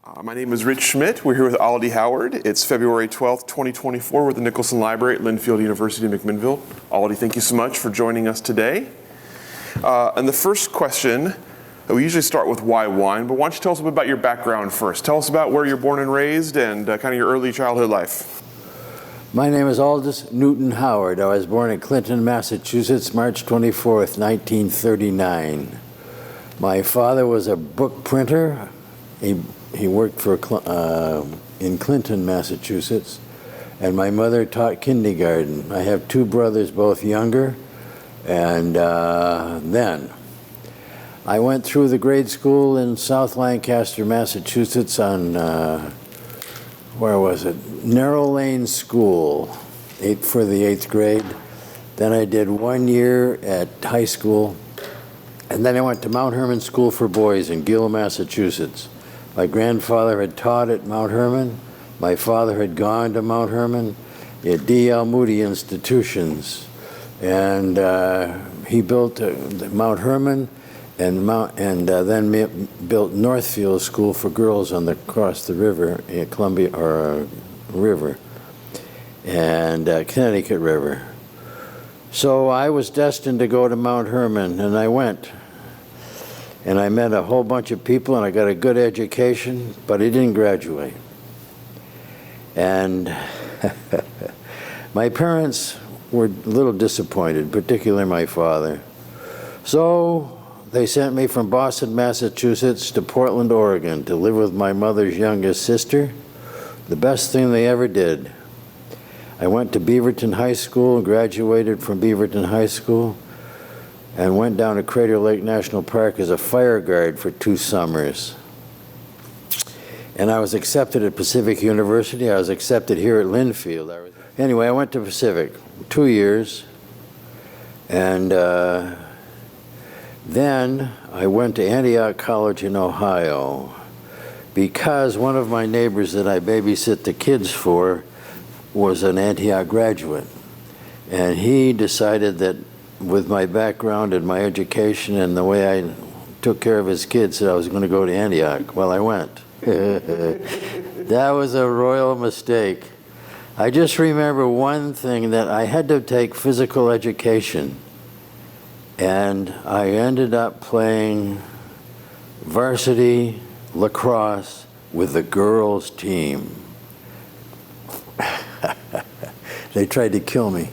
My name is Rich Schmidt. We're here with Aldie Howard. It's February 12th, 2024. We're at the Nicholson Library at Linfield University, McMinnville. Aldie, thank you so much for joining us today. And the first question, we usually start with why wine, but why don't you tell us a bit about your background first? Tell us about where you're born and raised and kind of your early childhood life. My name is Aldie Newton Howard. I was born in Clinton, Massachusetts, March 24th, 1939. My father was a book printer. He worked for in Clinton, Massachusetts, and my mother taught kindergarten. I have two brothers, both younger, and then I went through the grade school in South Lancaster, Massachusetts on, where was it? Narrow Lane School, for the 8th grade. Then I did 1 year at high school, and then I went to Mount Herman School for Boys in Gill, Massachusetts. My grandfather had taught at Mount Herman. My father had gone to Mount Herman at D.L. Moody institutions. And he built Mount Herman and then built Northfield School for girls across the river, Columbia River, and Connecticut River. So I was destined to go to Mount Herman, and I went. And I met a whole bunch of people, and I got a good education, but I didn't graduate. And my parents were a little disappointed, particularly my father. So they sent me from Boston, Massachusetts to Portland, Oregon to live with my mother's youngest sister. The best thing they ever did. I went to Beaverton High School, graduated from Beaverton High School, and went down to Crater Lake National Park as a fire guard for 2 summers. And I was accepted at Pacific University. I was accepted here at Linfield. Anyway, I went to Pacific 2 years, and then I went to Antioch College in Ohio because one of my neighbors that I babysit the kids for was an Antioch graduate. And he decided that with my background and my education and the way I took care of his kids, that I was going to go to Antioch. Well, I went. That was a royal mistake. I just remember one thing, that I had to take physical education, and I ended up playing varsity lacrosse with the girls' team. They tried to kill me,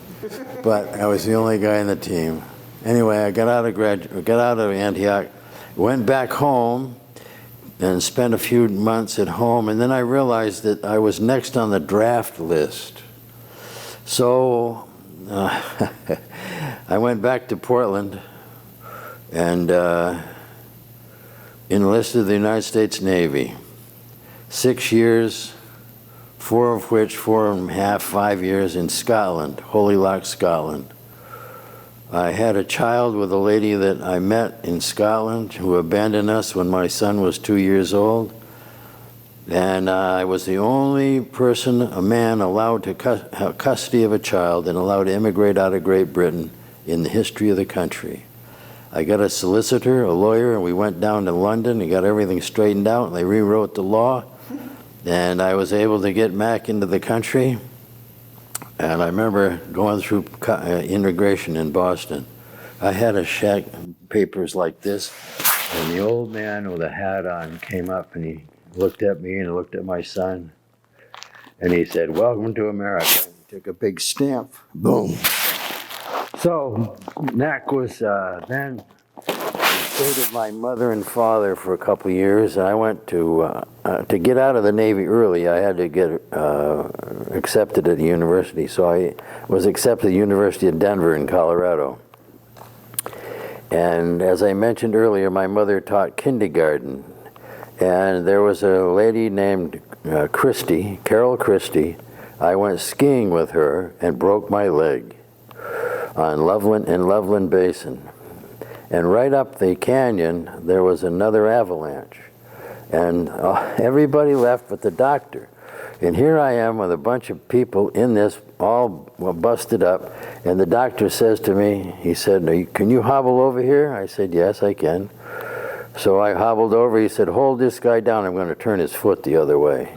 but I was the only guy in the team. Anyway, I got out of Antioch, went back home, and spent a few months at home, and then I realized that I was next on the draft list. So I went back to Portland and enlisted the United States Navy. 6 years, 4 of which, 4.5, 5 years in Scotland, Holy Loch, Scotland. I had a child with a lady that I met in Scotland who abandoned us when my son was 2 years old. And I was the only person, a man, allowed to have custody of a child and allowed to immigrate out of Great Britain in the history of the country. I got a solicitor, a lawyer, and we went down to London and got everything straightened out, and they rewrote the law. And I was able to get back into the country. And I remember going through immigration in Boston. I had a shack papers like this, and the old man with a hat on came up and he looked at me and looked at my son, and he said, "Welcome to America." And he took a big stamp, boom. So that was then. I stayed with my mother and father for a couple of years. I went to get out of the Navy early. I had to get accepted at the university, so I was accepted at the University of Denver in Colorado. And as I mentioned earlier, my mother taught kindergarten, and there was a lady named Carol Christie. I went skiing with her and broke my leg in Loveland Basin. And right up the canyon, there was another avalanche. And everybody left but the doctor. And here I am with a bunch of people in this, all busted up. And the doctor says to me, he said, "Can you hobble over here?" I said, "Yes, I can." So I hobbled over. He said, hold this guy down. I'm going to turn his foot the other way.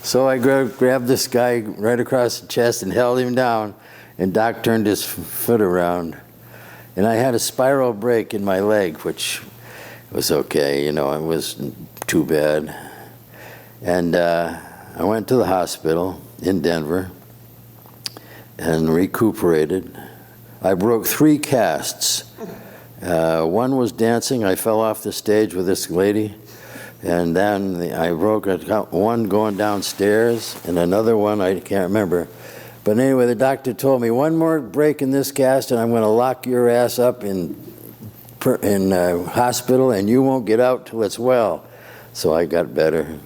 So I grabbed this guy right across the chest and held him down, and Doc turned his foot around. And I had a spiral break in my leg, which was okay, you know, it wasn't too bad. And I went to the hospital in Denver and recuperated. I broke 3 casts. One was dancing. I fell off the stage with this lady. And then I broke one going downstairs and another one, I can't remember. But anyway, the doctor told me, one more break in this cast and I'm going to lock your ass up in hospital and you won't get out till it's well. So I got better.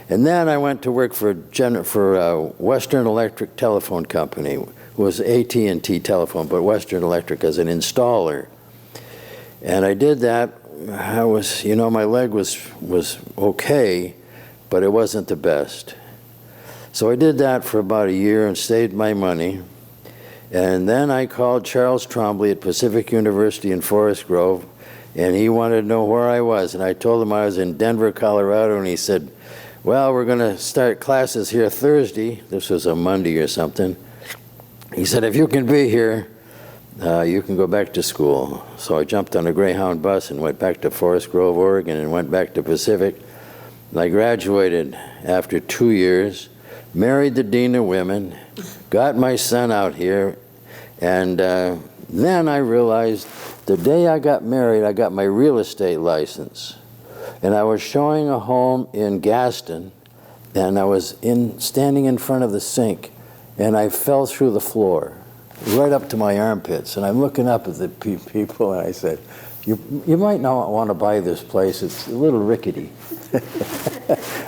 And then I went to work for Western Electric Telephone Company. It was AT&T Telephone, but Western Electric as an installer. And I did that. I was, you know, my leg was okay, but it wasn't the best. So I did that for about a year and saved my money. And then I called Charles Trombley at Pacific University in Forest Grove, and he wanted to know where I was. And I told him I was in Denver, Colorado, and he said, well, we're going to start classes here Thursday. This was a Monday or something. He said, if you can be here, you can go back to school. So I jumped on a Greyhound bus and went back to Forest Grove, Oregon, and went back to Pacific. And I graduated after 2 years, married the dean of women, got my son out here, and then I realized the day I got married, I got my real estate license. And I was showing a home in Gaston, and I was standing in front of the sink, and I fell through the floor, right up to my armpits. And I'm looking up at the people, and I said, you might not want to buy this place. It's a little rickety.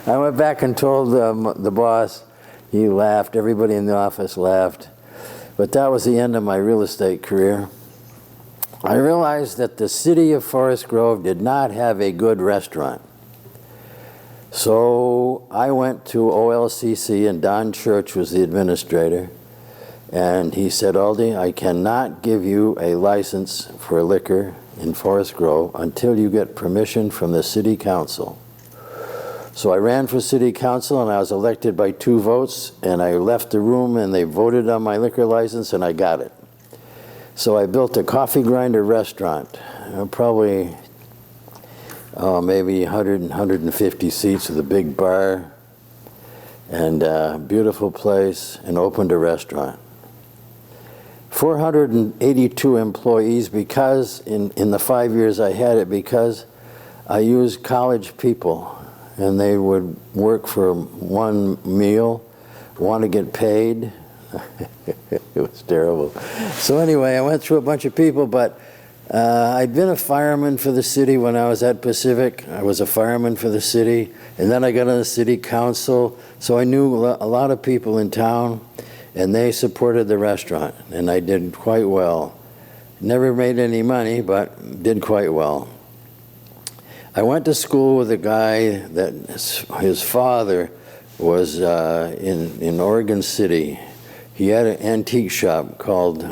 I went back and told the boss. He laughed. Everybody in the office laughed. But that was the end of my real estate career. I realized that the city of Forest Grove did not have a good restaurant. So I went to OLCC, and Don Church was the administrator. And he said, Aldie, I cannot give you a license for liquor in Forest Grove until you get permission from the city council. So I ran for city council, and I was elected by 2 votes, and I left the room, and they voted on my liquor license, and I got it. So I built a coffee grinder restaurant, probably maybe 100, 150 seats with a big bar, and a beautiful place, and opened a restaurant. 482 employees because in the 5 years I had it, because I used college people, and they would work for one meal, want to get paid. It was terrible. So anyway, I went through a bunch of people, but I'd been a fireman for the city when I was at Pacific. I was a fireman for the city, and then I got on the city council, so I knew a lot of people in town, and they supported the restaurant, and I did quite well. Never made any money, but did quite well. I went to school with a guy that his father was in Oregon City. He had an antique shop called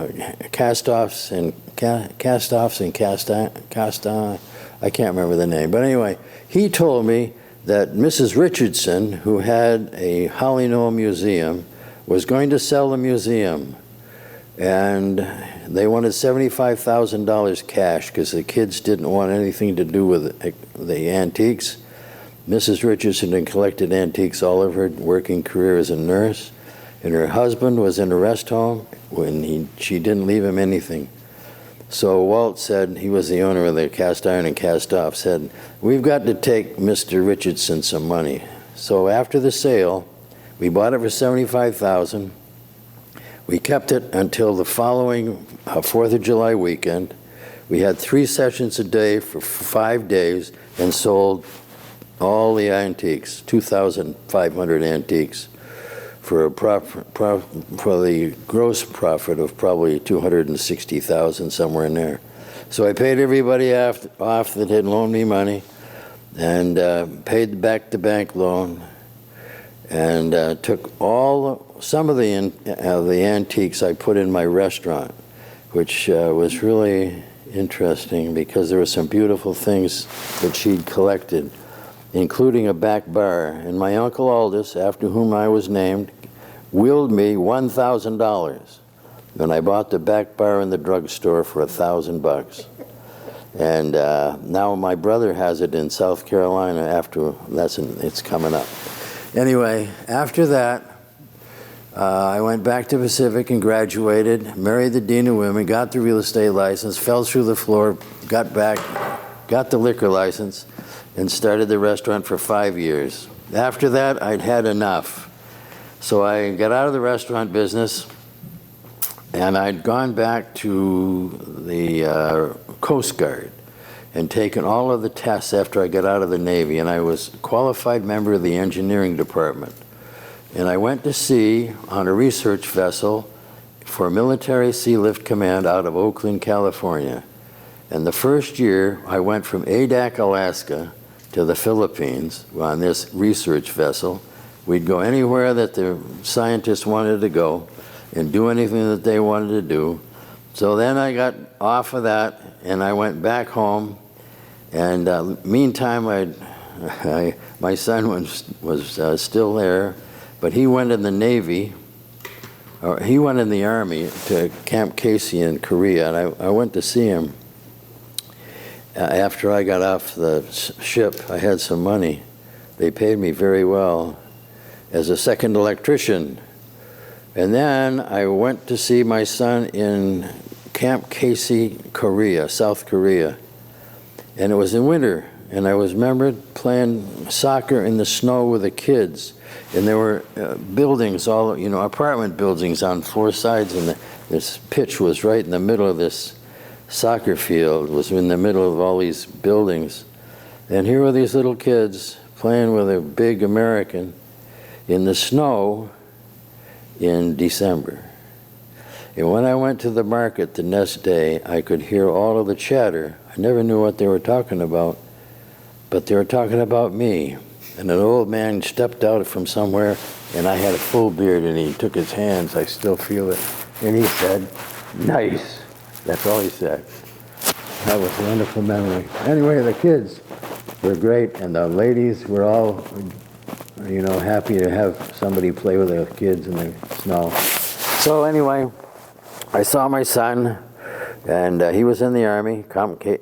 Cast-Offs and Cast On. I can't remember the name, but anyway, he told me that Mrs. Richardson, who had a Holly Knoll museum, was going to sell the museum, and they wanted $75,000 cash because the kids didn't want anything to do with the antiques. Mrs. Richardson had collected antiques all of her working career as a nurse, and her husband was in a rest home when she didn't leave him anything. So Walt said, he was the owner of the Cast Iron and Cast Off, said, we've got to take Mr. Richardson some money. So after the sale, we bought it for $75,000. We kept it until the following 4th of July weekend. We had 3 sessions a day for 5 days and sold all the antiques, 2,500 antiques, for the gross profit of probably $260,000, somewhere in there. So I paid everybody off that had loaned me money, and paid back the bank loan, and took some of the antiques I put in my restaurant, which was really interesting because there were some beautiful things that she'd collected, including a back bar. And my Uncle Aldous, after whom I was named, willed me $1,000 when I bought the back bar in the drugstore for $1,000. And now my brother has it in South Carolina. It's coming up. Anyway, after that, I went back to Pacific and graduated, married the dean of women, got the real estate license, fell through the floor, got back, got the liquor license, and started the restaurant for 5 years. After that, I'd had enough. So I got out of the restaurant business, and I'd gone back to the Coast Guard and taken all of the tests after I got out of the Navy, and I was a qualified member of the engineering department. And I went to sea on a research vessel for Military Sealift Command out of Oakland, California. And the first year, I went from Adak, Alaska, to the Philippines on this research vessel. We'd go anywhere that the scientists wanted to go and do anything that they wanted to do. So then I got off of that, and I went back home. And meantime, my son was still there. But he went in the Navy, or he went in the Army to Camp Casey in Korea, and I went to see him. After I got off the ship, I had some money. They paid me very well as a second electrician. And then I went to see my son in Camp Casey, Korea, South Korea. And it was in winter, and I was remembered playing soccer in the snow with the kids. And there were buildings, apartment buildings on four sides, and this pitch was right in the middle of this soccer field, was in the middle of all these buildings. And here were these little kids playing with a big American in the snow in December. And when I went to the market the next day, I could hear all of the chatter. I never knew what they were talking about, but they were talking about me. And an old man stepped out from somewhere, and I had a full beard, and he took his hands, I still feel it, and he said, "Nice." That's all he said. That was a wonderful memory. Anyway, the kids were great, and the ladies were all, happy to have somebody play with the kids in the snow. So anyway, I saw my son, and he was in the Army, Camp Casey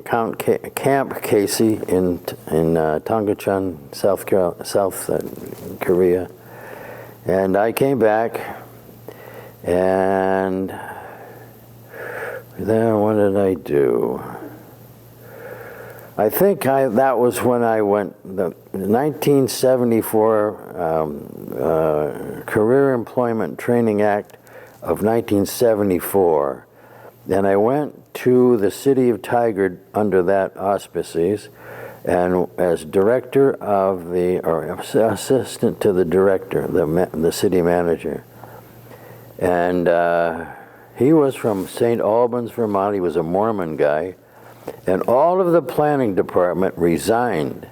in Tongachun, South Korea. And I came back, and then what did I do? I think that was when I went, the 1974 Career Employment Training Act of 1974. Then I went to the city of Tigard under that auspices, and as director of or assistant to the director, the city manager. And he was from St. Albans, Vermont. He was a Mormon guy. And all of the planning department resigned.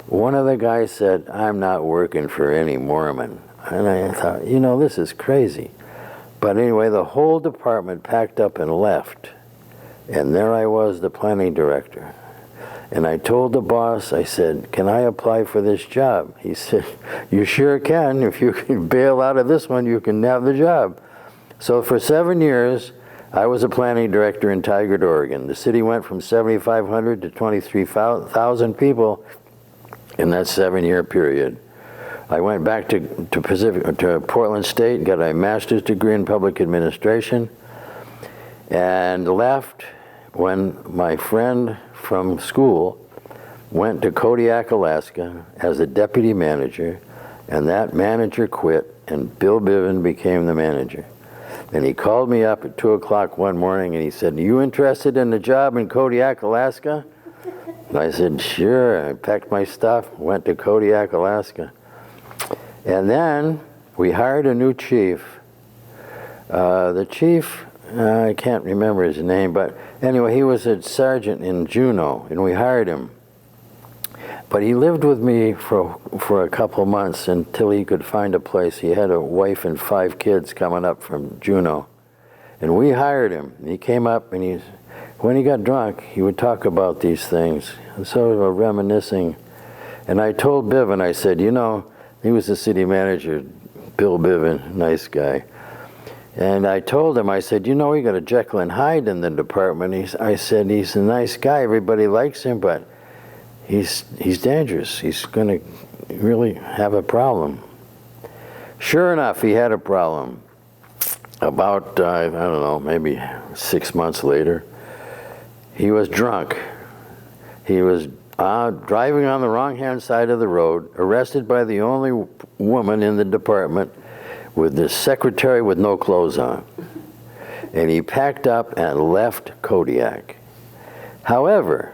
One of the guys said, "I'm not working for any Mormon." And I thought, this is crazy. But anyway, the whole department packed up and left. And there I was, the planning director. And I told the boss, I said, "Can I apply for this job?" He said, "You sure can. If you can bail out of this one, you can have the job." So for 7 years, I was a planning director in Tigard, Oregon. The city went from 7,500 to 23,000 people in that 7-year period. I went back to Portland State, got a master's degree in public administration, and left when my friend from school went to Kodiak, Alaska as a deputy manager, and that manager quit, and Bill Biven became the manager. And he called me up at 2 o'clock one morning, and he said, "Are you interested in the job in Kodiak, Alaska?" And I said, "Sure." I packed my stuff, went to Kodiak, Alaska. And then we hired a new chief. The chief, I can't remember his name, but anyway, he was a sergeant in Juneau, and we hired him. But he lived with me for a couple months until he could find a place. He had a wife and 5 kids coming up from Juneau. And we hired him. He came up, and when he got drunk, he would talk about these things, and so we were reminiscing. And I told Biven, I said, you know, he was the city manager, Bill Biven, nice guy. And I told him, I said, you know, we got a Jekyll and Hyde in the department. I said, he's a nice guy, everybody likes him, but he's dangerous. He's going to really have a problem. Sure enough, he had a problem. About, I don't know, maybe 6 months later, he was drunk. He was driving on the wrong-hand side of the road, arrested by the only woman in the department with the secretary with no clothes on. And he packed up and left Kodiak. However,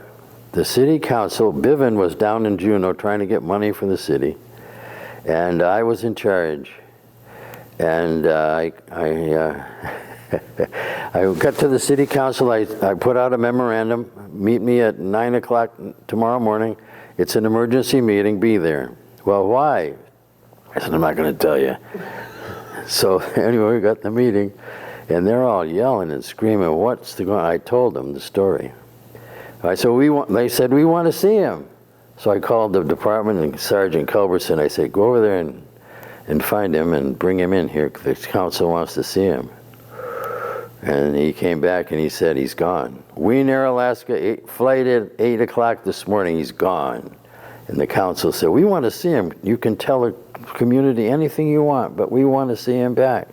the city council, Biven was down in Juneau trying to get money for the city, and I was in charge. And I got to the city council, I put out a memorandum, meet me at 9 o'clock tomorrow morning. It's an emergency meeting, be there. Well, why? I said, I'm not going to tell you. So anyway, we got the meeting, and they're all yelling and screaming, what's the going on? I told them the story. They said, we want to see him. So I called the department and Sergeant Culberson. I said, go over there and find him and bring him in here. The council wants to see him. And he came back and he said, he's gone. Wien Air, Alaska, flight at 8 o'clock this morning, he's gone. And the council said, we want to see him. You can tell the community anything you want, but we want to see him back.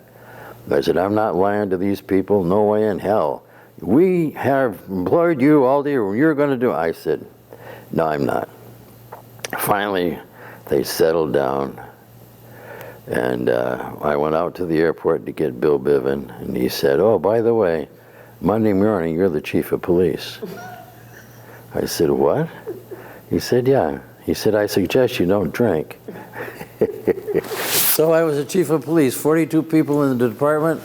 I said, I'm not lying to these people, no way in hell. We have employed you all day, you're going to do it. I said, no, I'm not. Finally, they settled down. And I went out to the airport to get Bill Biven, and he said, oh, by the way, Monday morning, you're the chief of police. I said, what? He said, yeah. He said, I suggest you don't drink. So I was the chief of police, 42 people in the department,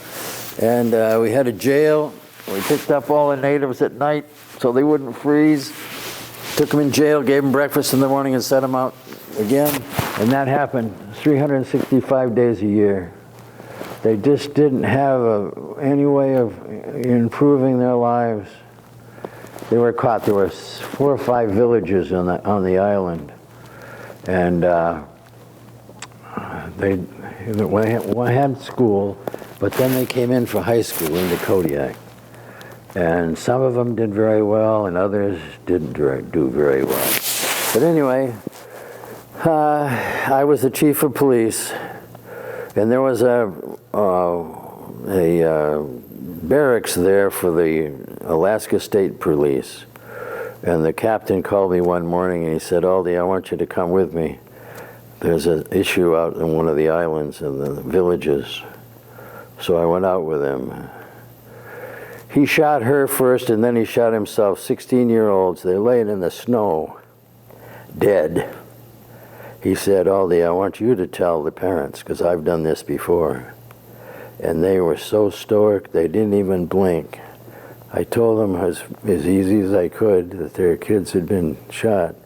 and we had a jail. We picked up all the natives at night so they wouldn't freeze. Took them in jail, gave them breakfast in the morning, and set them out again. And that happened 365 days a year. They just didn't have any way of improving their lives. They were caught. There were 4 or 5 villages on the island, and they had school, but then they came in for high school into Kodiak, and some of them did very well, and others didn't do very well. But anyway, I was the chief of police, and there was a barracks there for the Alaska State Police. And the captain called me one morning and he said, Aldie, I want you to come with me. There's an issue out in one of the islands in the villages. So I went out with him. He shot her first and then he shot himself, 16-year-olds. They laid in the snow, dead. He said, Aldie, I want you to tell the parents, because I've done this before. And they were so stoic, they didn't even blink. I told them as easy as I could that their kids had been shot,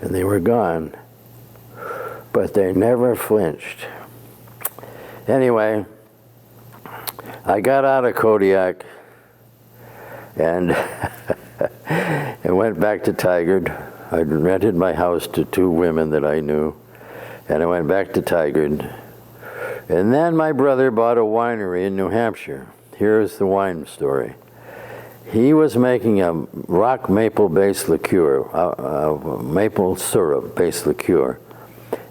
and they were gone. But they never flinched. Anyway, I got out of Kodiak and and went back to Tigard. I rented my house to 2 women that I knew, and I went back to Tigard. And then my brother bought a winery in New Hampshire. Here's the wine story. He was making a rock maple-based liqueur, maple syrup-based liqueur.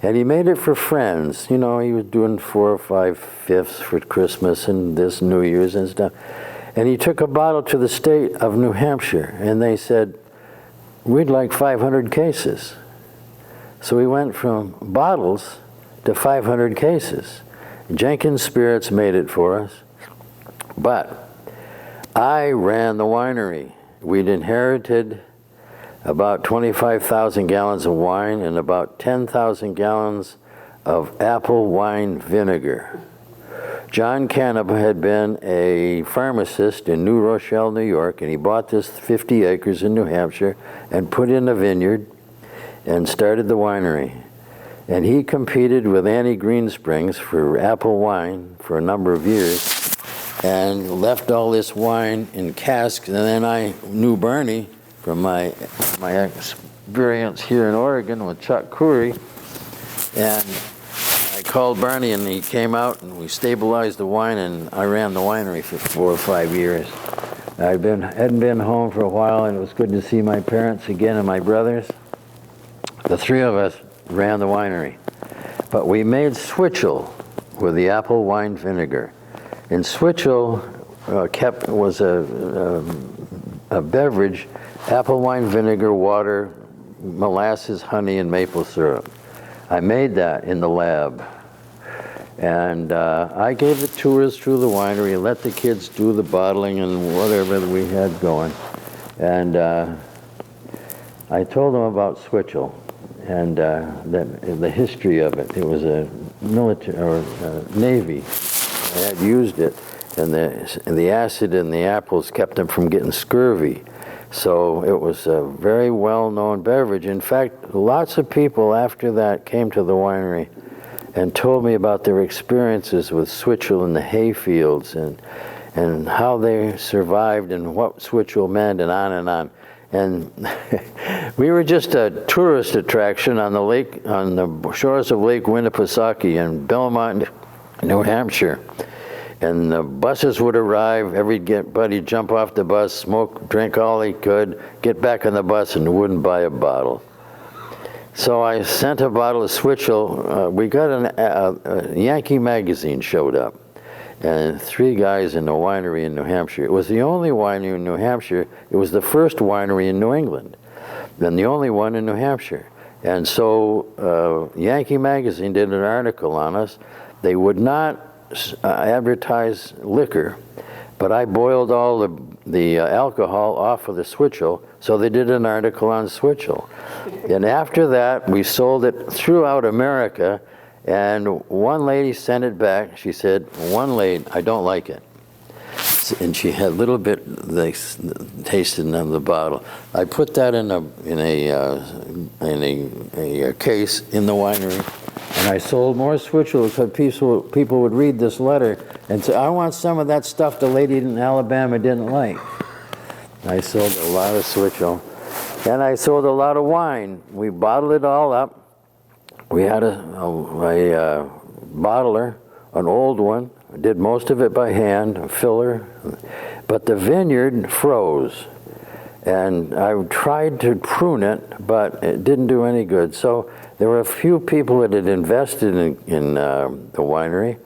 And he made it for friends. You know, he was doing 4 or 5 fifths for Christmas and this New Year's and stuff. And he took a bottle to the state of New Hampshire, and they said, we'd like 500 cases. So we went from bottles to 500 cases. Jenkins Spirits made it for us, but I ran the winery. We'd inherited about 25,000 gallons of wine and about 10,000 gallons of apple wine vinegar. John Canapa had been a pharmacist in New Rochelle, New York, and he bought this 50 acres in New Hampshire and put in a vineyard and started the winery. And he competed with Annie Greensprings for apple wine for a number of years. and left all this wine in casks. And then I knew Barney from my experience here in Oregon with Chuck Coury, and I called Barney, and he came out, and we stabilized the wine, and I ran the winery for 4 or 5 years. Hadn't been home for a while, and it was good to see my parents again and my brothers. The three of us ran the winery, but we made switchel with the apple wine vinegar. And switchel was a beverage: apple wine vinegar, water, molasses, honey, and maple syrup. I made that in the lab. And I gave the tours through the winery and let the kids do the bottling and whatever we had going. And I told them about switchel and the history of it. It was a military or Navy that had used it, and the acid in the apples kept them from getting scurvy. So it was a very well-known beverage. In fact, lots of people after that came to the winery and told me about their experiences with switchel in the hay fields and how they survived and what switchel meant and on and on. And we were just a tourist attraction on the lake, on the shores of Lake Winnipesaukee in Belmont, New Hampshire. And the buses would arrive, everybody jump off the bus, smoke, drink all he could, get back on the bus and wouldn't buy a bottle. So I sent a bottle of switchel. We got a Yankee magazine showed up, and 3 guys in a winery in New Hampshire. It was the only winery in New Hampshire. It was the first winery in New England, and the only one in New Hampshire. And so Yankee magazine did an article on us. They would not advertise liquor, but I boiled all the alcohol off of the switchel, so they did an article on switchel. And after that, we sold it throughout America, and one lady sent it back. She said, I don't like it. And she had a little bit tasted in the bottle. I put that in a case in the winery, and I sold more switchel because people would read this letter and say, I want some of that stuff the lady in Alabama didn't like. I sold a lot of switchel. And I sold a lot of wine. We bottled it all up. We had a bottler, an old one. I did most of it by hand, a filler. But the vineyard froze. And I tried to prune it, but it didn't do any good. So there were a few people that had invested in the winery.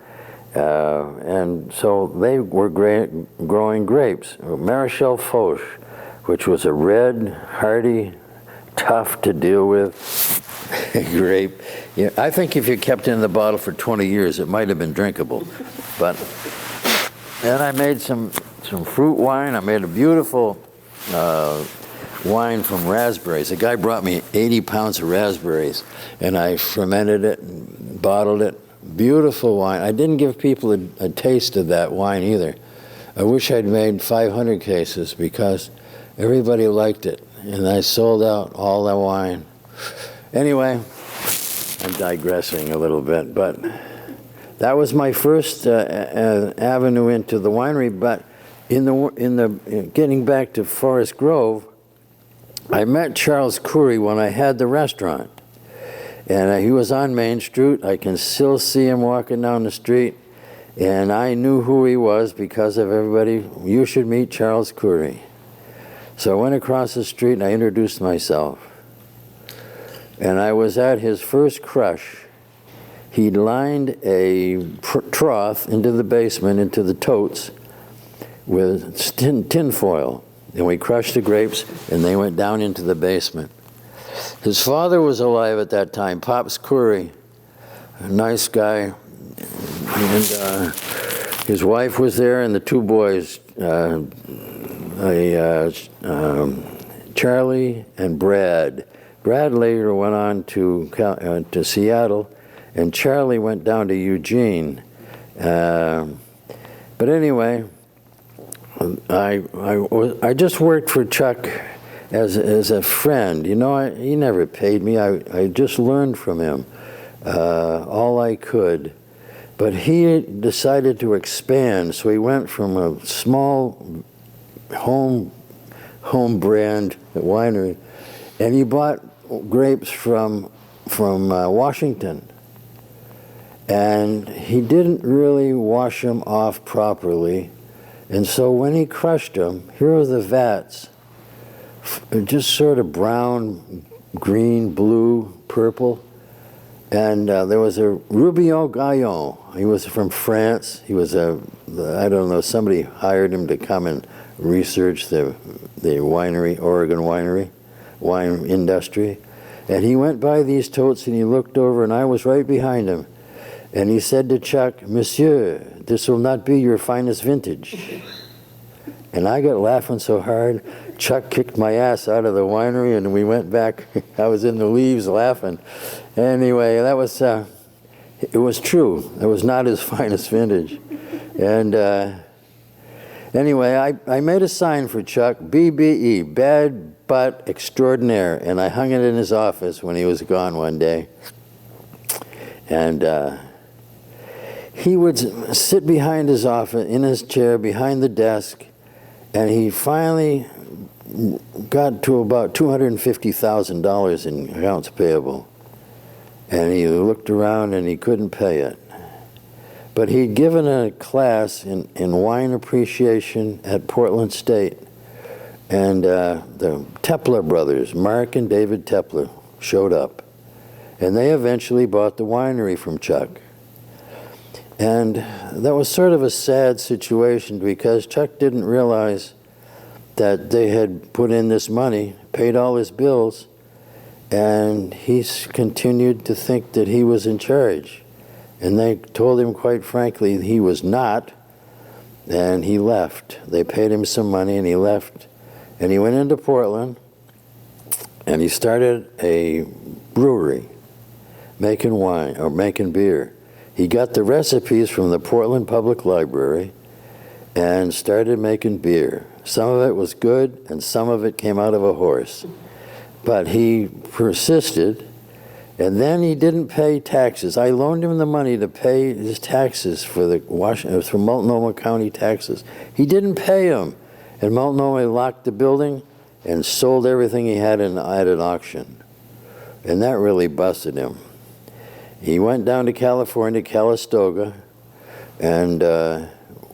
And so they were growing grapes. Marichal Foch, which was a red, hardy, tough to deal with grape. Yeah, I think if you kept it in the bottle for 20 years, it might have been drinkable. But then I made some fruit wine. I made a beautiful wine from raspberries. A guy brought me 80 pounds of raspberries, and I fermented it and bottled it. Beautiful wine. I didn't give people a taste of that wine either. I wish I'd made 500 cases because everybody liked it, and I sold out all the wine. Anyway, I'm digressing a little bit, but that was my first avenue into the winery. But getting back to Forest Grove, I met Charles Coury when I had the restaurant. And he was on Main Street. I can still see him walking down the street. And I knew who he was because of everybody. You should meet Charles Coury. So I went across the street and I introduced myself. And I was at his first crush. He'd lined a trough into the basement, into the totes, with tin foil. And we crushed the grapes and they went down into the basement. His father was alive at that time, Pops Coury, a nice guy, and his wife was there, and the 2 boys, Charlie and Brad. Brad later went on to Seattle, and Charlie went down to Eugene. But anyway, I just worked for Chuck as a friend. You know, he never paid me. I just learned from him all I could. But he decided to expand, so he went from a small home brand winery, and he bought grapes from Washington. And he didn't really wash them off properly. And so when he crushed them, here are the vats, just sort of brown, green, blue, purple. And there was a Rubillon Gaillon. He was from France. He was I don't know, somebody hired him to come and research the winery, Oregon winery, wine industry. And he went by these totes and he looked over, and I was right behind him. And he said to Chuck, "Monsieur, this will not be your finest vintage." And I got laughing so hard, Chuck kicked my ass out of the winery, and we went back. I was in the leaves laughing. Anyway, that was, it was true. It was not his finest vintage. And anyway, I made a sign for Chuck, BBE, Bad But Extraordinaire, and I hung it in his office when he was gone one day. And he would sit behind his office, in his chair, behind the desk, and he finally got to about $250,000 in accounts payable. And he looked around and he couldn't pay it. But he'd given a class in wine appreciation at Portland State. And the Tepler brothers, Mark and David Tepler, showed up. And they eventually bought the winery from Chuck. And that was sort of a sad situation because Chuck didn't realize that they had put in this money, paid all his bills, and he continued to think that he was in charge. And they told him quite frankly he was not, and he left. They paid him some money and he left. And he went into Portland and he started a brewery making wine or making beer. He got the recipes from the Portland Public Library and started making beer. Some of it was good and some of it came out of a horse. But he persisted, and then he didn't pay taxes. I loaned him the money to pay his taxes for for Multnomah County taxes. He didn't pay them, and Multnomah locked the building and sold everything he had at an auction. And that really busted him. He went down to California, Calistoga, and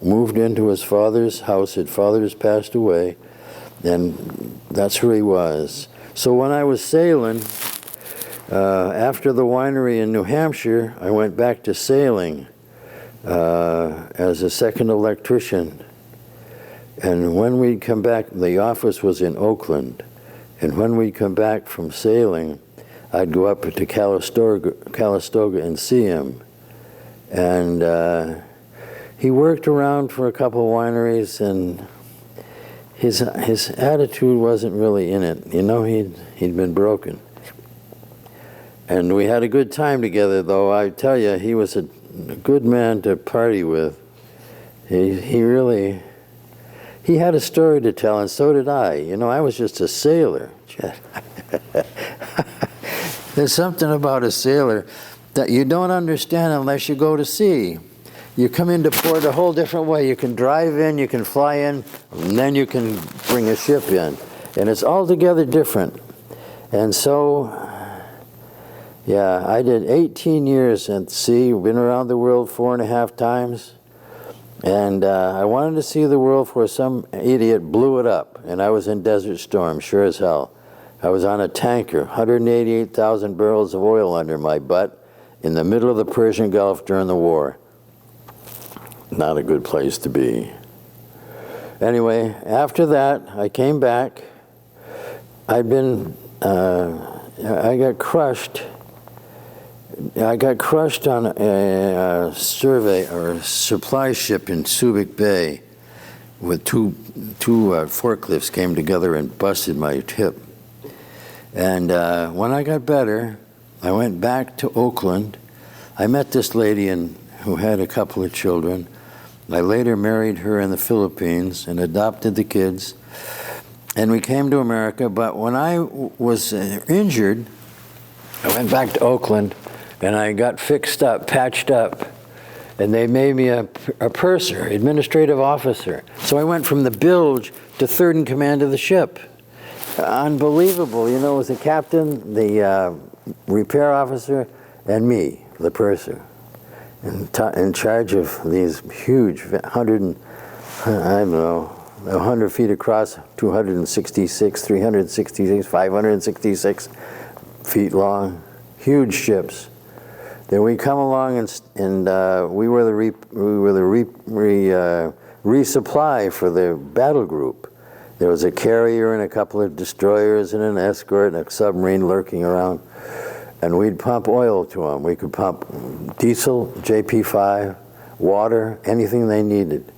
moved into his father's house. His father has passed away, and that's where he was. So when I was sailing, after the winery in New Hampshire, I went back to sailing as a second electrician. And when we'd come back, the office was in Oakland, and when we'd come back from sailing, I'd go up to Calistoga and see him. And he worked around for a couple wineries, and his attitude wasn't really in it. You know, he'd been broken. And we had a good time together, though. I tell you, he was a good man to party with. He had a story to tell, and so did I. You know, I was just a sailor. There's something about a sailor that you don't understand unless you go to sea. You come into port a whole different way. You can drive in, you can fly in, and then you can bring a ship in. And it's altogether different. And so, yeah, I did 18 years at sea, been around the world 4.5 times. And I wanted to see the world before some idiot blew it up. And I was in Desert Storm, sure as hell. I was on a tanker, 188,000 barrels of oil under my butt in the middle of the Persian Gulf during the war. Not a good place to be. Anyway, after that, I came back. I got crushed. I got crushed on a survey or a supply ship in Subic Bay with two forklifts came together and busted my hip. And when I got better, I went back to Oakland. I met this lady who had a couple of children. I later married her in the Philippines and adopted the kids. And we came to America, but when I was injured, I went back to Oakland and I got fixed up, patched up. And they made me a purser, administrative officer. So I went from the bilge to third in command of the ship. Unbelievable. You know, it was the captain, the repair officer, and me, the purser, in charge of these huge 100 feet across, 266, 366, 566 feet long, huge ships. Then we come along and we were the resupply for the battle group. There was a carrier and a couple of destroyers and an escort and a submarine lurking around. And we'd pump oil to them. We could pump diesel, JP5, water, anything they needed.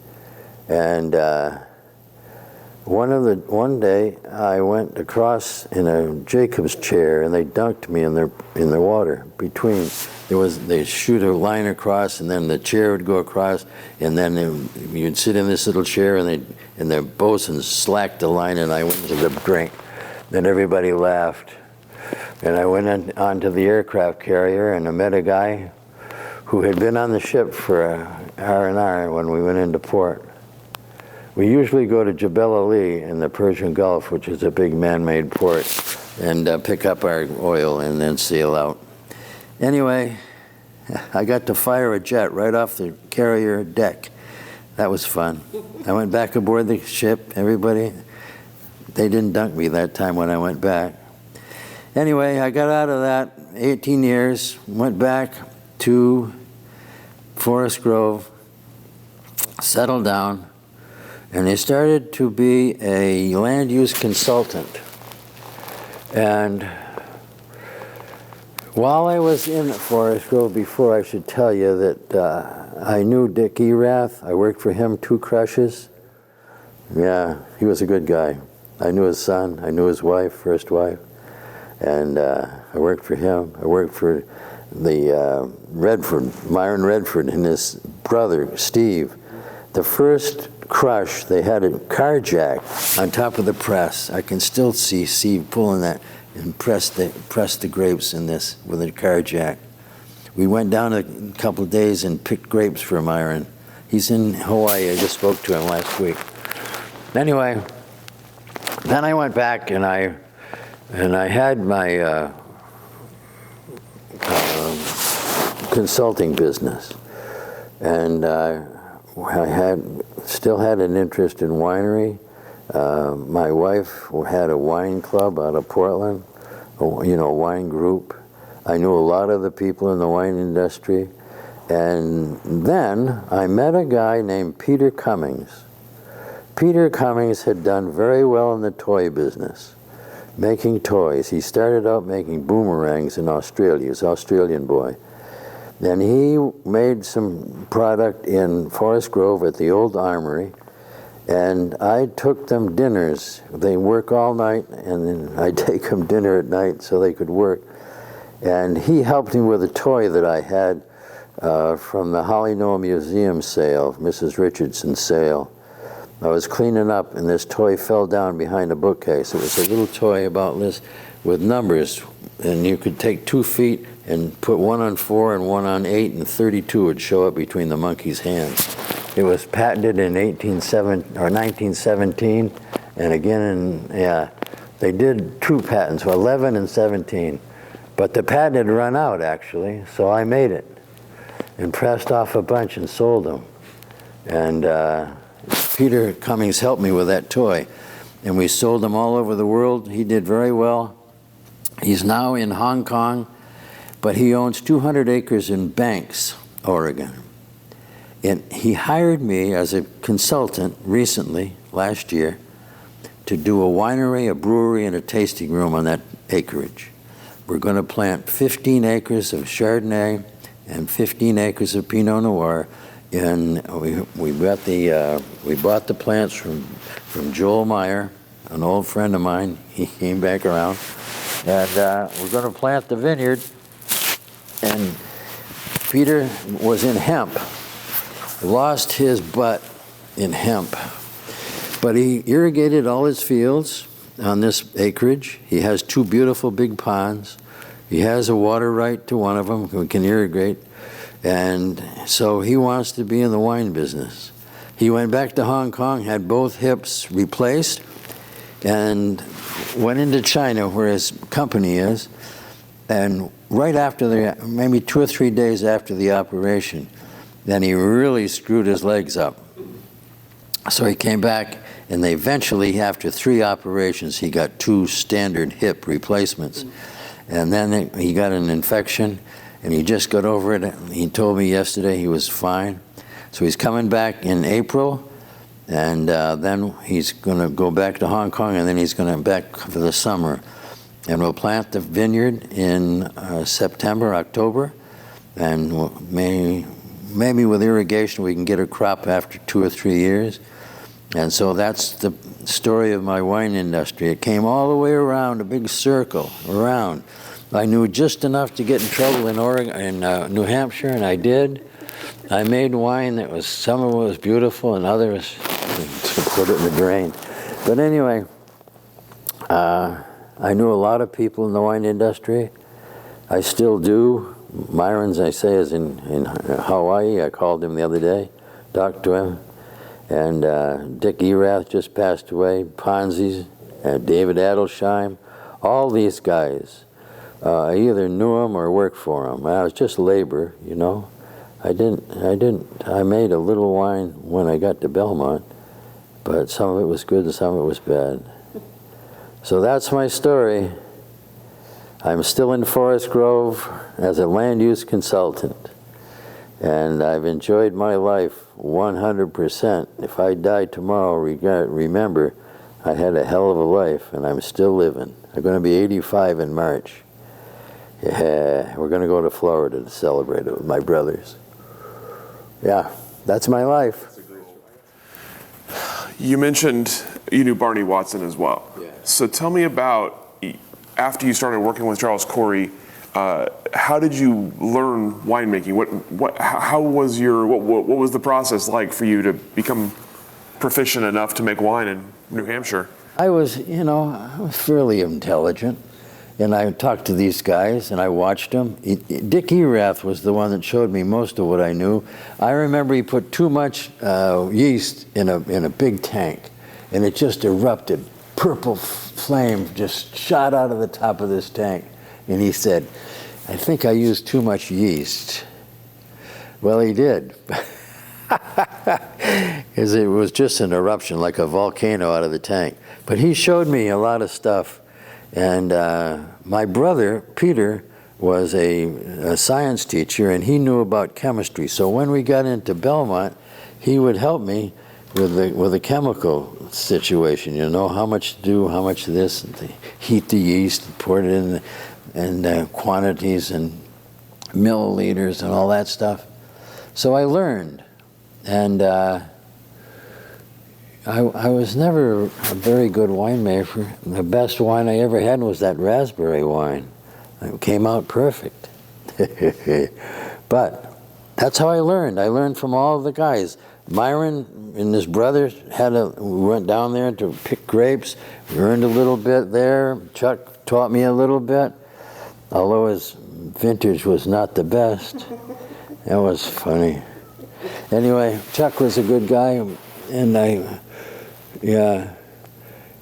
And one day I went across in a Jacob's chair, and they dunked me in the water between. They'd shoot a line across, and then the chair would go across, and then you'd sit in this little chair, and the bosun slacked the line, and I went into the drink. Then everybody laughed. And I went onto the aircraft carrier, and I met a guy who had been on the ship for R&R when we went into port. We usually go to Jebel Ali in the Persian Gulf, which is a big man-made port, and pick up our oil and then sail out. Anyway, I got to fire a jet right off the carrier deck. That was fun. I went back aboard the ship. They didn't dunk me that time when I went back. Anyway, I got out of that 18 years, went back to Forest Grove, settled down, and I started to be a land use consultant. And while I was in Forest Grove before, I should tell you that I knew Dick Erath. I worked for him 2 crushes. Yeah, he was a good guy. I knew his son, I knew his wife, first wife. And I worked for him. I worked for the Myron Redford and his brother, Steve. The first crush, they had a car jack on top of the press. I can still see Steve pulling that and press the grapes in this with a car jack. We went down a couple of days and picked grapes for Myron. He's in Hawaii. I just spoke to him last week. Anyway, then I went back and I had my consulting business, and I still had an interest in winery. My wife had a wine club out of Portland, a wine group. I knew a lot of the people in the wine industry, and then I met a guy named Peter Cummings. Peter Cummings had done very well in the toy business, making toys. He started out making boomerangs in Australia. He's an Australian boy. Then he made some product in Forest Grove at the old armory, and I took them dinners. They work all night, and then I'd take them dinner at night so they could work. And he helped me with a toy that I had from the Holly Knoll Museum sale, Mrs. Richardson's sale. I was cleaning up, and this toy fell down behind a bookcase. It was a little toy about this with numbers, and you could take 2 feet and put 1 on 4 and 1 on 8, and 32 would show up between the monkey's hands. It was patented in 1917, and again they did 2 patents, 11 and 17. But the patent had run out, actually, so I made it and pressed off a bunch and sold them. And Peter Cummings helped me with that toy, and we sold them all over the world. He did very well. He's now in Hong Kong, but he owns 200 acres in Banks, Oregon. And he hired me as a consultant recently, last year, to do a winery, a brewery, and a tasting room on that acreage. We're going to plant 15 acres of Chardonnay and 15 acres of Pinot Noir. And we bought the plants from Joel Meyer, an old friend of mine. He came back around, and we're going to plant the vineyard. And Peter was in hemp, lost his butt in hemp, but he irrigated all his fields on this acreage. He has 2 beautiful big ponds. He has a water right to one of them. We can irrigate. And so he wants to be in the wine business. He went back to Hong Kong, had both hips replaced, and went into China where his company is. And right after maybe 2 or 3 days after the operation, then he really screwed his legs up. So he came back, and they eventually, after 3 operations, he got 2 standard hip replacements. And then he got an infection, and he just got over it. He told me yesterday he was fine. So he's coming back in April, and then he's going to go back to Hong Kong, and then he's going to back for the summer. And we'll plant the vineyard in September, October, and maybe with irrigation we can get a crop after 2 or 3 years. And so that's the story of my wine industry. It came all the way around, a big circle around. I knew just enough to get in trouble in Oregon, in New Hampshire, and I did. I made wine that was, some of it was beautiful and others to put it in the drain. But anyway, I knew a lot of people in the wine industry. I still do. Myron's, I say, is in Hawaii. I called him the other day, talked to him. And Dick Erath just passed away, Ponzi's, David Adelsheim, all these guys. I either knew them or worked for them. I was just labor, you know. I made a little wine when I got to Belmont, but some of it was good and some of it was bad. So that's my story. I'm still in Forest Grove as a land use consultant, and I've enjoyed my life 100%. If I die tomorrow, remember, I had a hell of a life, and I'm still living. I'm going to be 85 in March. Yeah, we're going to go to Florida to celebrate it with my brothers. Yeah, that's my life. You mentioned you knew Barney Watson as well. Yeah. So tell me about, after you started working with Charles Coury, how did you learn winemaking? What was the process like for you to become proficient enough to make wine in New Hampshire? I was fairly intelligent, and I talked to these guys, and I watched them. Dick Erath was the one that showed me most of what I knew. I remember he put too much yeast in a big tank, and it just erupted. Purple flame just shot out of the top of this tank. And he said, "I think I used too much yeast." Well, he did. Because it was just an eruption, like a volcano out of the tank. But he showed me a lot of stuff. And my brother, Peter, was a science teacher, and he knew about chemistry. So when we got into Belmont, he would help me with the chemical situation, how much to do, how much of this, and to heat the yeast, and pour it in, and quantities and milliliters and all that stuff. So I learned, and I was never a very good winemaker. The best wine I ever had was that raspberry wine. It came out perfect. But that's how I learned. I learned from all the guys. Myron and his brother we went down there to pick grapes. We learned a little bit there. Chuck taught me a little bit, although his vintage was not the best. That was funny. Anyway, Chuck was a good guy, and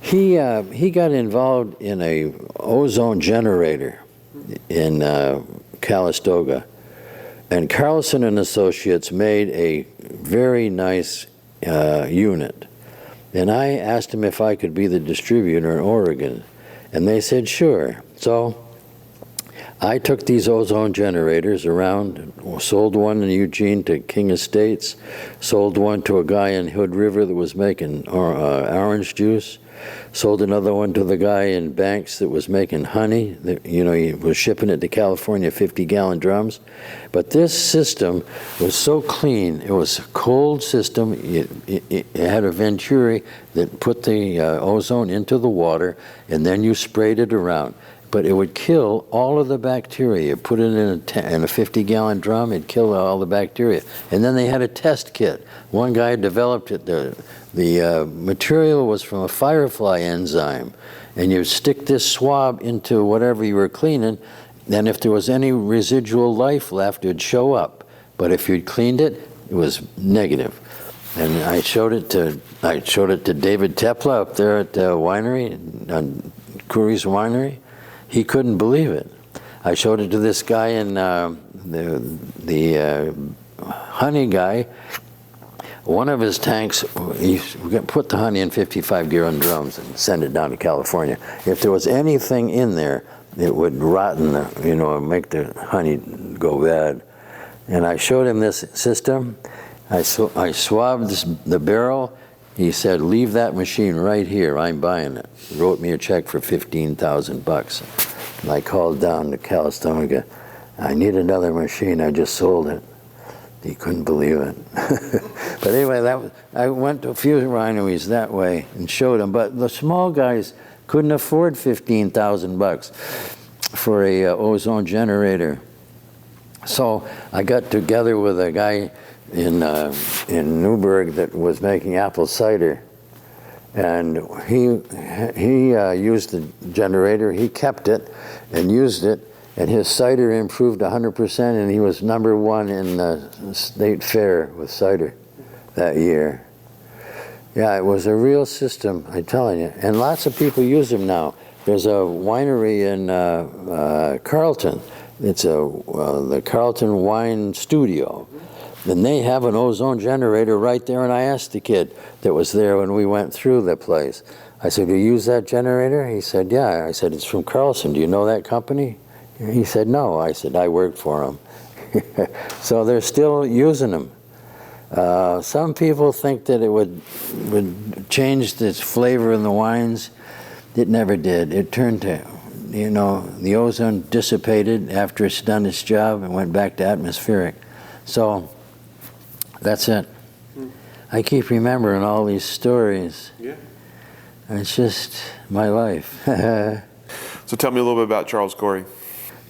he got involved in a ozone generator in Calistoga, and Carlson and Associates made a very nice unit. And I asked him if I could be the distributor in Oregon, and they said sure. So I took these ozone generators around, sold one in Eugene to King Estates, sold one to a guy in Hood River that was making orange juice, sold another one to the guy in Banks that was making honey. He was shipping it to California, 50-gallon drums. But this system was so clean. It was a cold system. It had a venturi that put the ozone into the water, and then you sprayed it around. But it would kill all of the bacteria. You put it in a 50-gallon drum, it'd kill all the bacteria. And then they had a test kit. One guy developed it. The material was from a firefly enzyme. And you stick this swab into whatever you were cleaning, and if there was any residual life left, it would show up. but if you'd cleaned it, it was negative. And I showed it to David Tepla up there at the winery, on Coury's winery. He couldn't believe it. I showed it to this guy in the honey guy. One of his tanks, he put the honey in 55-gallon drums and send it down to California. If there was anything in there, it would rotten, make the honey go bad. And I showed him this system. I swabbed the barrel. He said, "Leave that machine right here. I'm buying it." He wrote me a check for $15,000. And I called down to Calistoga. "I need another machine. I just sold it." He couldn't believe it. But anyway, I went to a few wineries that way and showed them. But the small guys couldn't afford $15,000 for a ozone generator. So I got together with a guy in Newburgh that was making apple cider, and he used the generator. He kept it and used it, and his cider improved 100%, and he was #1 in the state fair with cider that year. Yeah, it was a real system, I'm telling you, and lots of people use them now. There's a winery in Carlton. It's the Carlton Wine Studio. And they have an ozone generator right there, and I asked the kid that was there when we went through the place. I said, "Do you use that generator?" He said, "Yeah." I said, "It's from Carlson. Do you know that company?" He said, "No." I said, "I worked for them." So they're still using them. Some people think that it would change its flavor in the wines. It never did. It turned to, the ozone dissipated after it's done its job and went back to atmospheric. So that's it. I keep remembering all these stories. Yeah. It's just my life. So tell me a little bit about Charles Coury.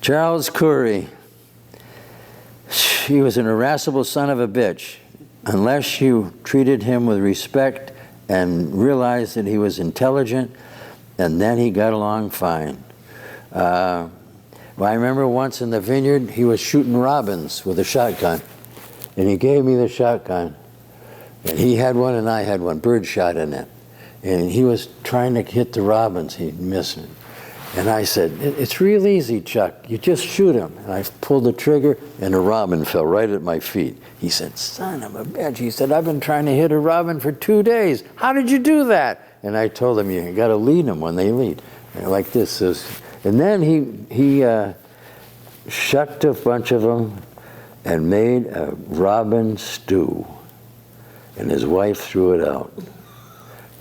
Charles Coury. He was an irascible son of a bitch. Unless you treated him with respect and realized that he was intelligent, and then he got along fine. Well, I remember once in the vineyard, he was shooting robins with a shotgun. And he gave me the shotgun. And he had one and I had one, bird shot in it. And he was trying to hit the robins. He missed it. And I said, "It's real easy, Chuck. You just shoot him." And I pulled the trigger, and a robin fell right at my feet. He said, "Son of a bitch." He said, "I've been trying to hit a robin for 2 days. How did you do that?" And I told him, "You got to lead them when they lead." And like this. And then he shucked a bunch of them and made a robin stew. And his wife threw it out.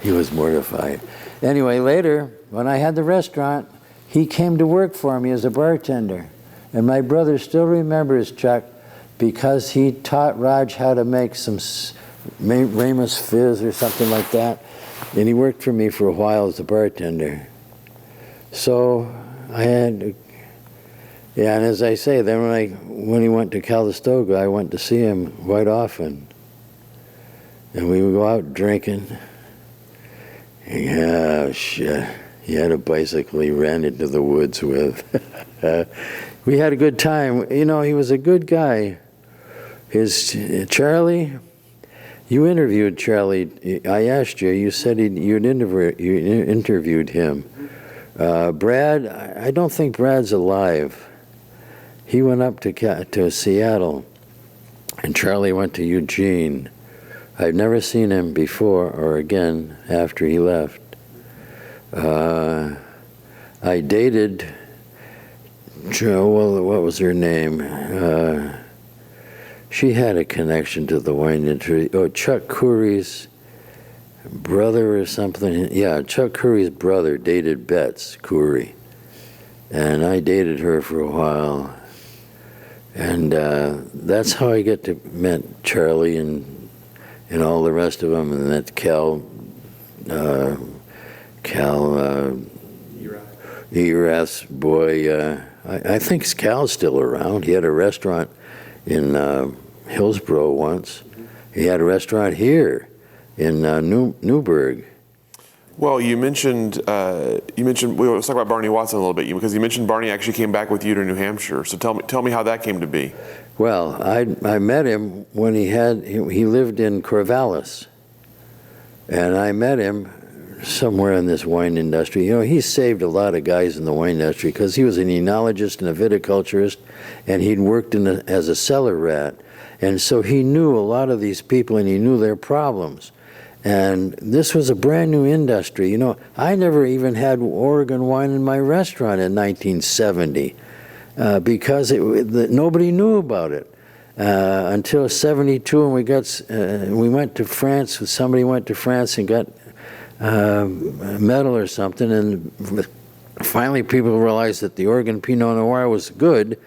He was mortified. Anyway, later, when I had the restaurant, he came to work for me as a bartender. And my brother still remembers, Chuck, because he taught Raj how to make some Ramus Fizz or something like that. And he worked for me for a while as a bartender. So I had, and as I say, then when he went to Calistoga, I went to see him quite often. And we would go out drinking. Yeah, shit. He had a bicycle he ran into the woods with. We had a good time. He was a good guy. Charlie, you interviewed Charlie. I asked you. You said you interviewed him. Brad, I don't think Brad's alive. He went up to Seattle, and Charlie went to Eugene. I've never seen him before or again after he left. I dated, what was her name? She had a connection to the wine industry. Oh, Chuck Coury's brother or something. Yeah, Chuck Coury's brother dated Betts Coury. And I dated her for a while. And that's how I met Charlie and all the rest of them, and that Cal Erath's boy. I think Cal's still around. He had a restaurant in Hillsborough once. He had a restaurant here in Newburgh. Well, let's talk about Barney Watson a little bit, because you mentioned Barney actually came back with you to New Hampshire. So tell me how that came to be. Well, I met him when he lived in Corvallis, and I met him somewhere in this wine industry. You know, he saved a lot of guys in the wine industry because he was an enologist and a viticulturist, and he'd worked as a cellar rat. And so he knew a lot of these people, and he knew their problems. And this was a brand new industry. You know, I never even had Oregon wine in my restaurant in 1970 because nobody knew about it until '72, and we went to France. Somebody went to France and got a medal or something, and finally people realized that the Oregon Pinot Noir was good,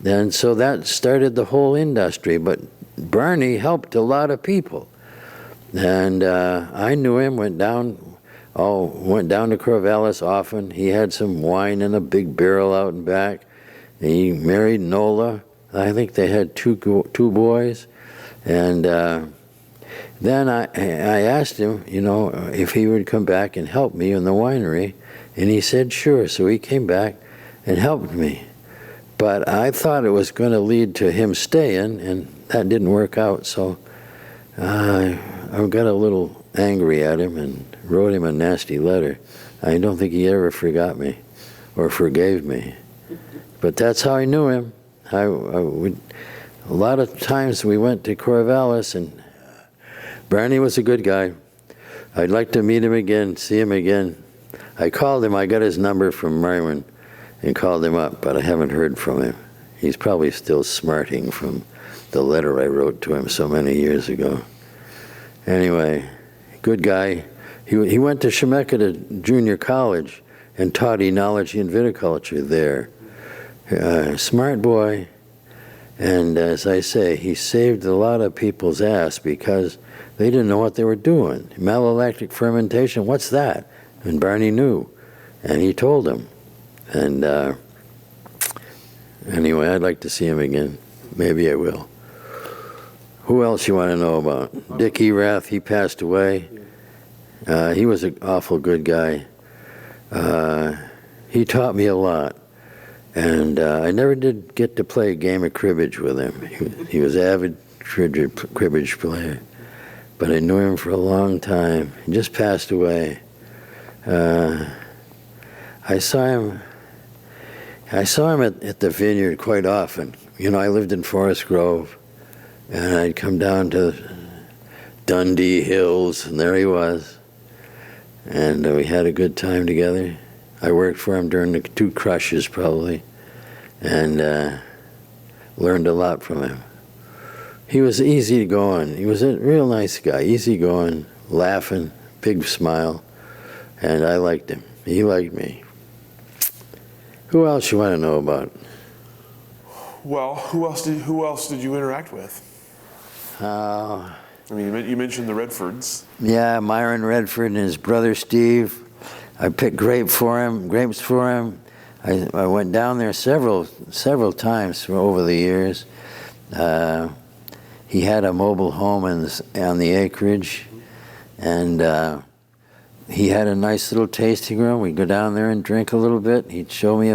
and so that started the whole industry. But Barney helped a lot of people, and I knew him. Went down to Corvallis often. He had some wine in a big barrel out and back. He married Nola. I think they had two boys, and then I asked him, you know, if he would come back and help me in the winery, and he said sure. So he came back and helped me. But I thought it was going to lead to him staying, and that didn't work out. So I got a little angry at him and wrote him a nasty letter. I don't think he ever forgot me or forgave me. But that's how I knew him. A lot of times we went to Corvallis, and Barney was a good guy. I'd like to meet him again, see him again. I called him. I got his number from Myron and called him up, but I haven't heard from him. He's probably still smarting from the letter I wrote to him so many years ago. Anyway, good guy. He went to Schmidt Junior College and taught enology and viticulture there. Smart boy, and as I say, he saved a lot of people's ass because they didn't know what they were doing. Malolactic fermentation, what's that? And Barney knew, and he told them. And anyway, I'd like to see him again. Maybe I will. Who else you want to know about? Dick Erath, he passed away. He was an awful good guy. He taught me a lot. And I never did get to play a game of cribbage with him. He was an avid cribbage player. But I knew him for a long time. He just passed away. I saw him at the vineyard quite often. You know, I lived in Forest Grove, and I'd come down to Dundee Hills, and there he was. And we had a good time together. I worked for him during the 2 crushes, probably, and learned a lot from him. He was easy going. He was a real nice guy, easy going, laughing, big smile, and I liked him. He liked me. Who else you want to know about? Well, who else did you interact with? I mean, you mentioned the Redfords. Yeah, Myron Redford and his brother Steve. I picked grapes for him. I went down there several times over the years. He had a mobile home on the acreage, and he had a nice little tasting room. We'd go down there and drink a little bit. He'd show me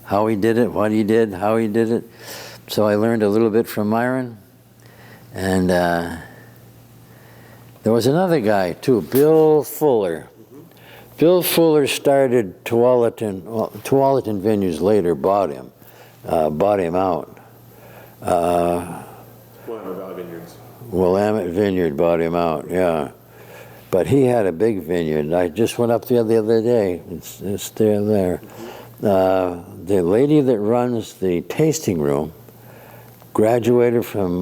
how he did it, what he did, how he did it. So I learned a little bit from Myron. And there was another guy, too, Bill Fuller. Bill Fuller started Tualatin. Well, Tualatin Vineyards later bought him out. Willamette Vineyards. Willamette Vineyard bought him out, yeah. But he had a big vineyard. I just went up there the other day. It's still there. The lady that runs the tasting room graduated from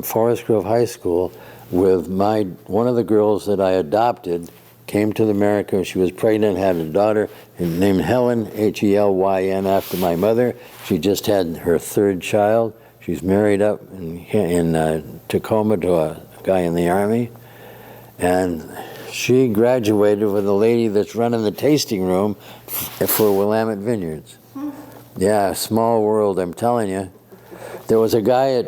Forest Grove High School with one of the girls that I adopted. Came to America. She was pregnant, had a daughter named Helen, Helyn, after my mother. She just had her 3rd child. She's married up in Tacoma to a guy in the Army. And she graduated with a lady that's running the tasting room for Willamette Vineyards. Yeah, small world, I'm telling you. There was a guy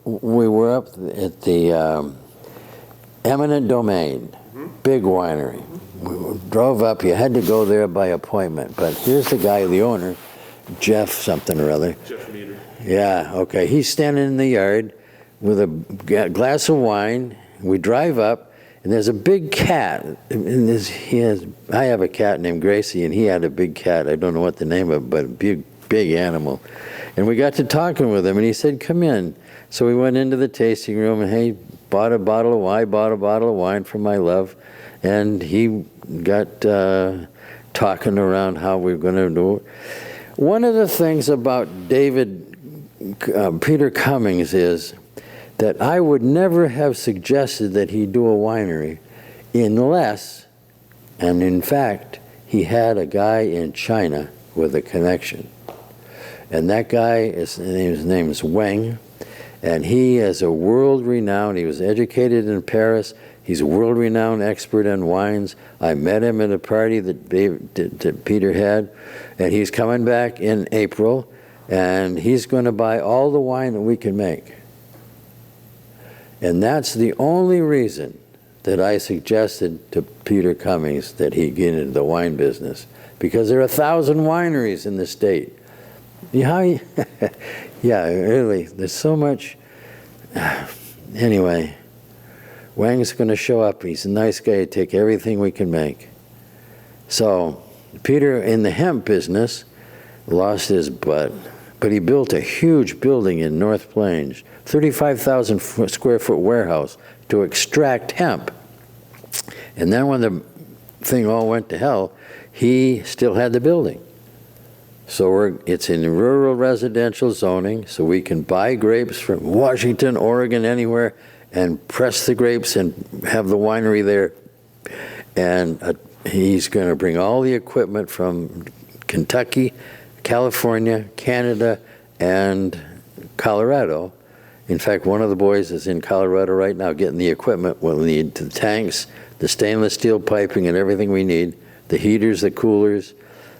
we were up at the Eminent Domain. Big winery, we drove up. You had to go there by appointment. But here's the guy, the owner, Jeff something or other. Jeff Meter. Yeah, okay. He's standing in the yard with a glass of wine. We drive up, and there's a big cat. And I have a cat named Gracie, and he had a big cat. I don't know what the name of it, but a big animal. And we got to talking with him, and he said, "Come in." So we went into the tasting room, and he bought a bottle of wine for my love, and he got talking around how we were going to do it. One of the things about Peter Cummings is that I would never have suggested that he do a winery unless, and in fact, he had a guy in China with a connection. And that guy, his name is Wang, and he is a world-renowned, he was educated in Paris, he's a world-renowned expert on wines. I met him at a party that Peter had, and he's coming back in April, and he's going to buy all the wine that we can make. And that's the only reason that I suggested to Peter Cummings that he get into the wine business, because there are 1,000 wineries in the state. Yeah, really, there's so much. Anyway, Wang's going to show up. He's a nice guy to take everything we can make. So Peter, in the hemp business, lost his butt, but he built a huge building in North Plains, 35,000 square foot warehouse to extract hemp. And then when the thing all went to hell, he still had the building. So it's in rural residential zoning, so we can buy grapes from Washington, Oregon, anywhere, and press the grapes and have the winery there. And he's going to bring all the equipment from Kentucky, California, Canada, and Colorado. In fact, one of the boys is in Colorado right now getting the equipment. We'll need the tanks, the stainless steel piping, and everything we need, the heaters, the coolers,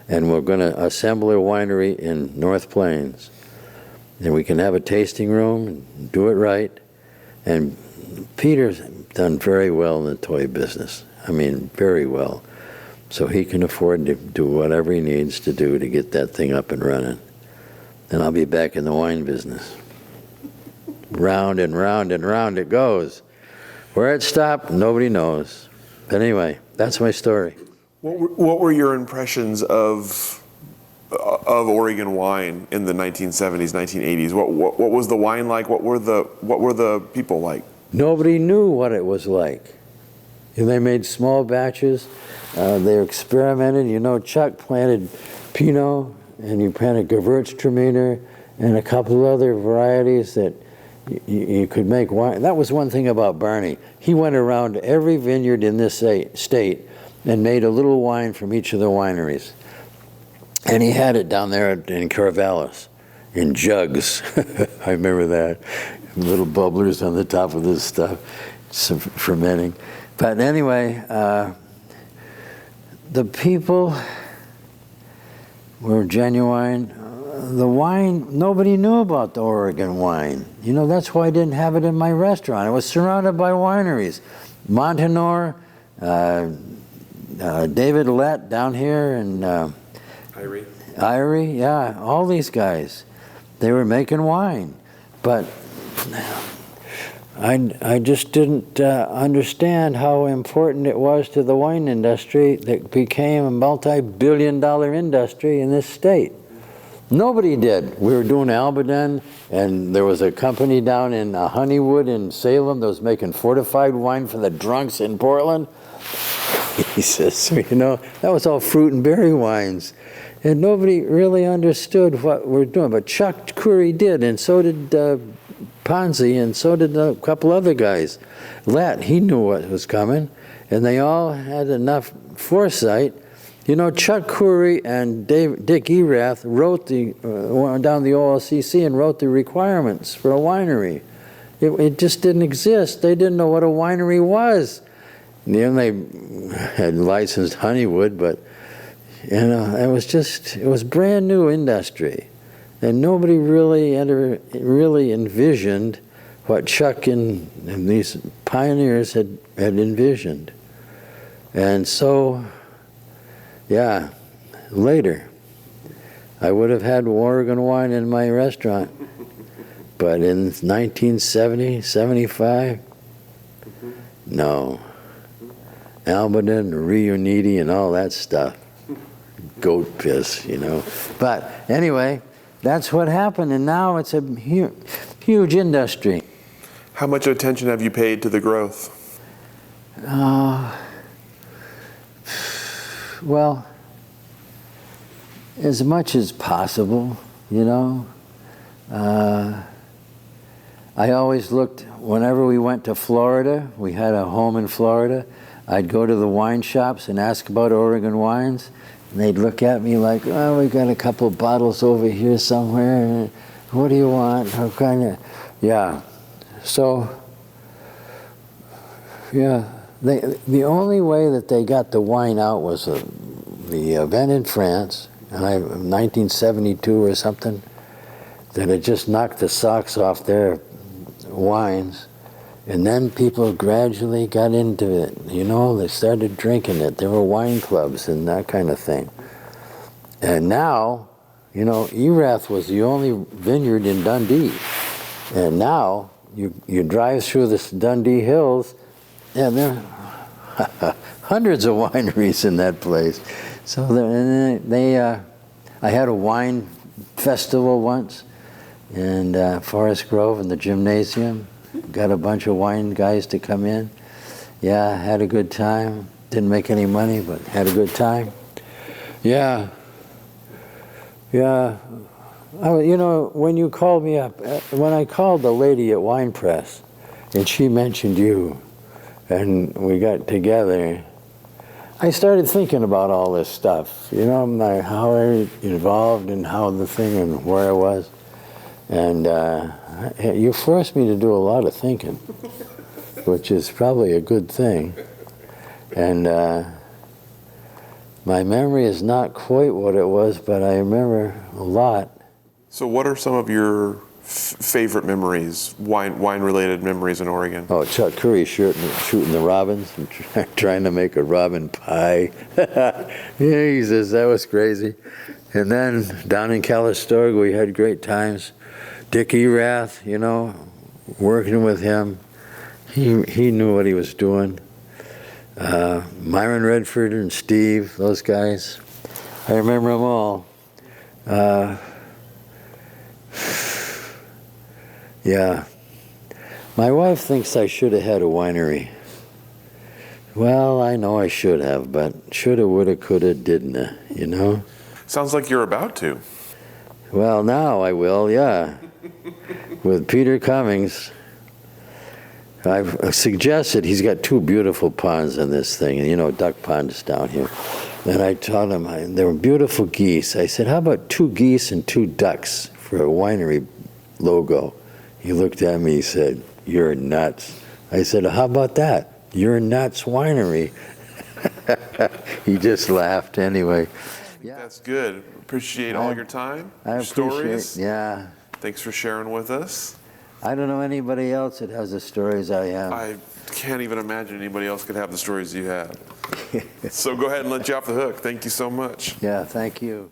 and we're going to assemble a winery in North Plains. And we can have a tasting room and do it right. And Peter's done very well in the toy business. I mean, very well. So he can afford to do whatever he needs to do to get that thing up and running. And I'll be back in the wine business. Round and round and round it goes. Where it stopped, nobody knows. But anyway, that's my story. What were your impressions of Oregon wine in the 1970s, 1980s? What was the wine like? What were the people like? Nobody knew what it was like. And they made small batches. They experimented. You know, Chuck planted Pinot, and you planted Gewürztraminer, and a couple of other varieties that you could make wine. That was one thing about Barney. He went around every vineyard in this state and made a little wine from each of the wineries. And he had it down there in Corvallis, in jugs. I remember that. Little bubblers on the top of this stuff, some fermenting. But anyway, the people were genuine. The wine, nobody knew about the Oregon wine. You know, that's why I didn't have it in my restaurant. I was surrounded by wineries. Montanore, David Lett down here, and Irie, yeah, all these guys. They were making wine. But I just didn't understand how important it was to the wine industry that became a multi-billion-dollar industry in this state. Nobody did. We were doing Albaden, and there was a company down in Honeywood in Salem that was making fortified wine for the drunks in Portland. He says, you know, that was all fruit and berry wines. And nobody really understood what we're doing. But Chuck Coury did, and so did Ponzi, and so did a couple other guys. Lett, he knew what was coming, and they all had enough foresight. You know, Chuck Coury and Dick Erath wrote went down the OLCC and wrote the requirements for a winery. It just didn't exist. They didn't know what a winery was. And then they had licensed Honeywood, but you know, it was brand new industry, and nobody really envisioned what Chuck and these pioneers had envisioned. And so, yeah, later, I would have had Oregon wine in my restaurant. But in 1970, 75, no. Almaden, Reuniti, and all that stuff. Goat piss, you know. But anyway, that's what happened, and now it's a huge industry. How much attention have you paid to the growth? Well, as much as possible, you know. I always looked, whenever we went to Florida, we had a home in Florida, I'd go to the wine shops and ask about Oregon wines, and they'd look at me like, oh, we got a couple bottles over here somewhere. What do you want? How kind of, yeah. So, yeah, the only way that they got the wine out was the event in France, in 1972 or something, that had just knocked the socks off their wines, and then people gradually got into it. You know, they started drinking it. There were wine clubs and that kind of thing. And now, you know, Erath was the only vineyard in Dundee. And now, you drive through the Dundee Hills, and there are hundreds of wineries in that place. So I had a wine festival once in Forest Grove in the gymnasium. Got a bunch of wine guys to come in. Yeah, had a good time. Didn't make any money, but had a good time. Yeah. Yeah. You know, when you called me up, when I called the lady at Wine Press, and she mentioned you, and we got together, I started thinking about all this stuff. You know, how I involved and how the thing and where I was. And you forced me to do a lot of thinking, which is probably a good thing. And my memory is not quite what it was, but I remember a lot. So what are some of your favorite memories, wine-related memories in Oregon? Oh, Chuck Coury shooting the robins and trying to make a robin pie. Jesus, that was crazy. And then down in Calistoga, we had great times. Dick Erath, you know, working with him. He knew what he was doing. Myron Redford and Steve, those guys. I remember them all. Yeah. My wife thinks I should have had a winery. Well, I know I should have, but shoulda, woulda, coulda, didn't, you know? Sounds like you're about to. Well, now I will, yeah. With Peter Cummings. I've suggested, he's got 2 beautiful ponds in this thing, and you know, duck ponds down here. And I told him, there were beautiful geese. I said, how about 2 geese and 2 ducks for a winery logo? He looked at me, he said, you're nuts. I said, how about that? You're nuts winery. He just laughed anyway. Yeah. That's good. Appreciate all your time, your stories. Yeah. Thanks for sharing with us. I don't know anybody else that has the stories I have. I can't even imagine anybody else could have the stories you have. So go ahead and let you off the hook. Thank you so much. Yeah, thank you.